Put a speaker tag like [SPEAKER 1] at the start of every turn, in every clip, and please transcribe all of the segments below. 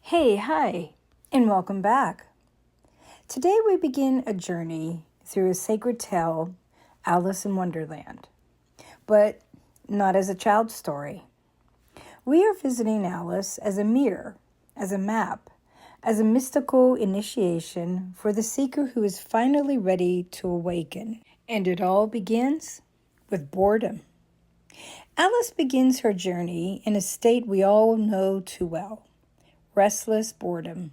[SPEAKER 1] Hey, hi, and welcome back. Today we begin a journey through a sacred tale, Alice in Wonderland, but not as a child's story. We are visiting Alice as a mirror, as a map, as a mystical initiation for the seeker who is finally ready to awaken. And it all begins with boredom. Alice begins her journey in a state we all know too well. Restless boredom.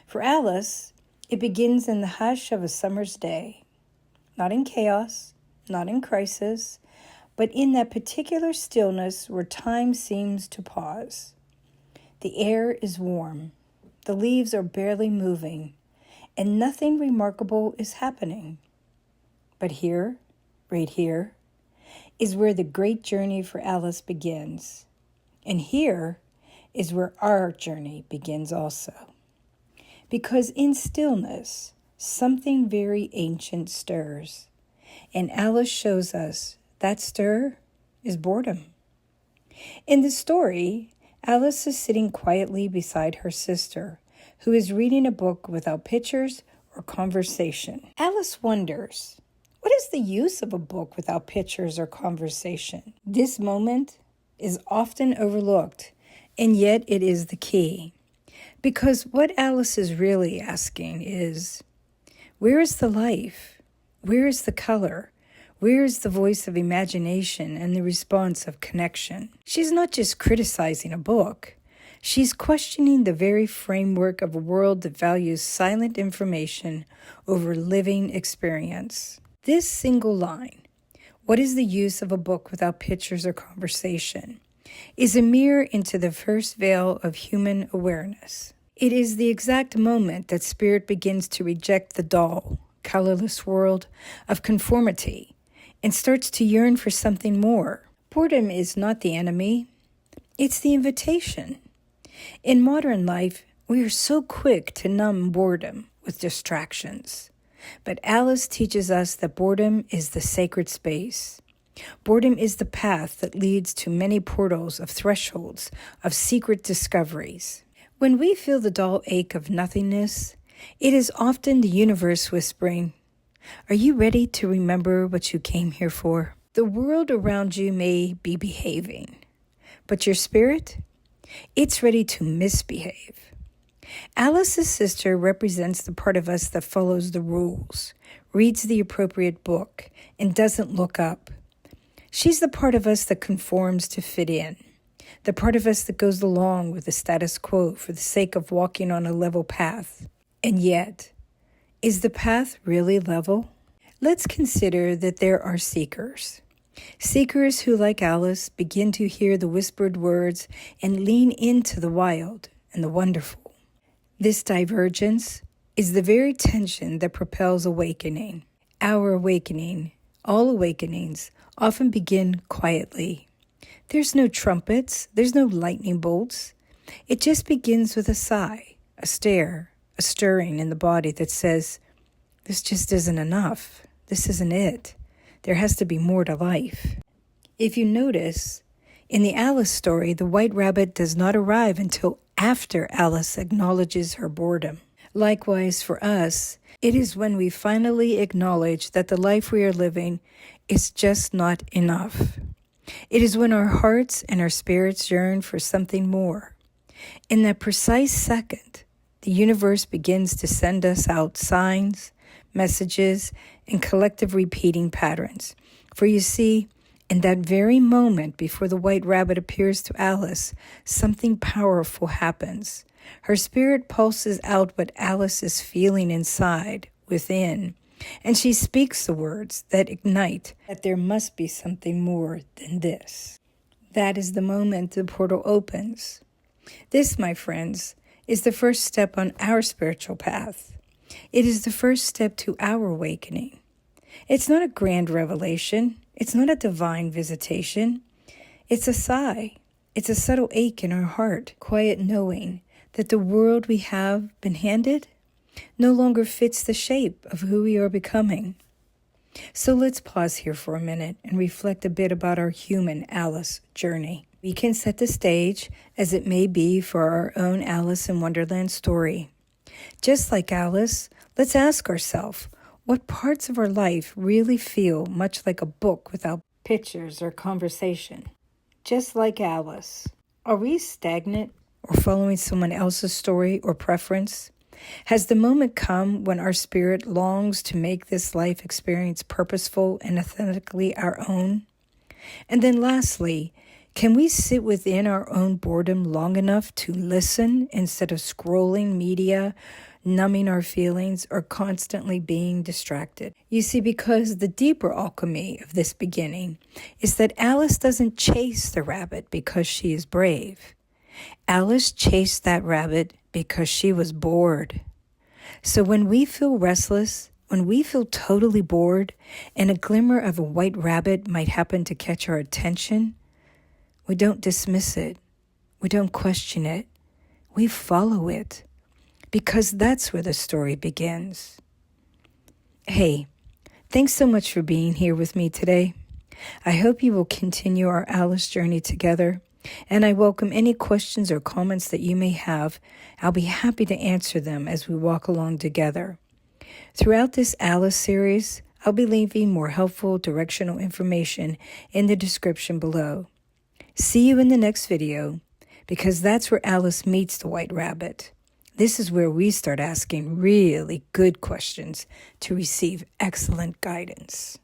[SPEAKER 1] For Alice, it begins in the hush of a summer's day. Not in chaos, not in crisis, but in that particular stillness where time seems to pause. The air is warm, the leaves are barely moving, and nothing remarkable is happening. But here, right here, is where the great journey for Alice begins. And here is where our journey begins also. Because in stillness, something very ancient stirs. And Alice shows us that stir is boredom. In the story, Alice is sitting quietly beside her sister, who is reading a book without pictures or conversation. Alice wonders, what is the use of a book without pictures or conversation? This moment is often overlooked, and yet it is the key. Because what Alice is really asking is, where is the life? Where is the color? Where is the voice of imagination and the response of connection? She's not just criticizing a book. She's questioning the very framework of a world that values silent information over living experience. This single line, what is the use of a book without pictures or conversation, is a mirror into the first veil of human awareness. It is the exact moment that spirit begins to reject the dull, colorless world of conformity and starts to yearn for something more. Boredom is not the enemy, it's the invitation. In modern life, we are so quick to numb boredom with distractions. But Alice teaches us that boredom is the sacred space. Boredom is the path that leads to many portals of thresholds of secret discoveries. When we feel the dull ache of nothingness, it is often the universe whispering, are you ready to remember what you came here for? The world around you may be behaving, but your spirit, it's ready to misbehave. Alice's sister represents the part of us that follows the rules, reads the appropriate book, and doesn't look up. She's the part of us that conforms to fit in, the part of us that goes along with the status quo for the sake of walking on a level path. And yet, is the path really level? Let's consider that there are seekers. Seekers who, like Alice, begin to hear the whispered words and lean into the wild and the wonderful. This divergence is the very tension that propels awakening. Our awakening, all awakenings, often begin quietly. There's no trumpets, there's no lightning bolts. It just begins with a sigh, a stare, a stirring in the body that says, this just isn't enough. This isn't it. There has to be more to life. If you notice, in the Alice story, the white rabbit does not arrive until after Alice acknowledges her boredom. Likewise, for us, it is when we finally acknowledge that the life we are living is just not enough. It is when our hearts and our spirits yearn for something more. In that precise second, the universe begins to send us out signs, messages, and collective repeating patterns. For you see, in that very moment before the white rabbit appears to Alice, something powerful happens. Her spirit pulses out what Alice is feeling inside, within, and she speaks the words that ignite that there must be something more than this. That is the moment the portal opens. This, my friends, is the first step on our spiritual path. It is the first step to our awakening. It's not a grand revelation. It's not a divine visitation. It's a sigh. It's a subtle ache in our heart, quiet knowing that the world we have been handed no longer fits the shape of who we are becoming. So let's pause here for a minute and reflect a bit about our human Alice journey. We can set the stage as it may be for our own Alice in Wonderland story. Just like Alice, let's ask ourselves, what parts of our life really feel much like a book without pictures or conversation? Just like Alice, are we stagnant or following someone else's story or preference? Has the moment come when our spirit longs to make this life experience purposeful and authentically our own? And then lastly, can we sit within our own boredom long enough to listen instead of scrolling media, numbing our feelings, or constantly being distracted? You see, because the deeper alchemy of this beginning is that Alice doesn't chase the rabbit because she is brave. Alice chased that rabbit because she was bored. So when we feel restless, when we feel totally bored, and a glimmer of a white rabbit might happen to catch our attention, we don't dismiss it. We don't question it. We follow it, because that's where the story begins. Hey, thanks so much for being here with me today. I hope you will continue our Alice journey together, and I welcome any questions or comments that you may have. I'll be happy to answer them as we walk along together. Throughout this Alice series, I'll be leaving more helpful directional information in the description below. See you in the next video, because that's where Alice meets the white rabbit. This is where we start asking really good questions to receive excellent guidance.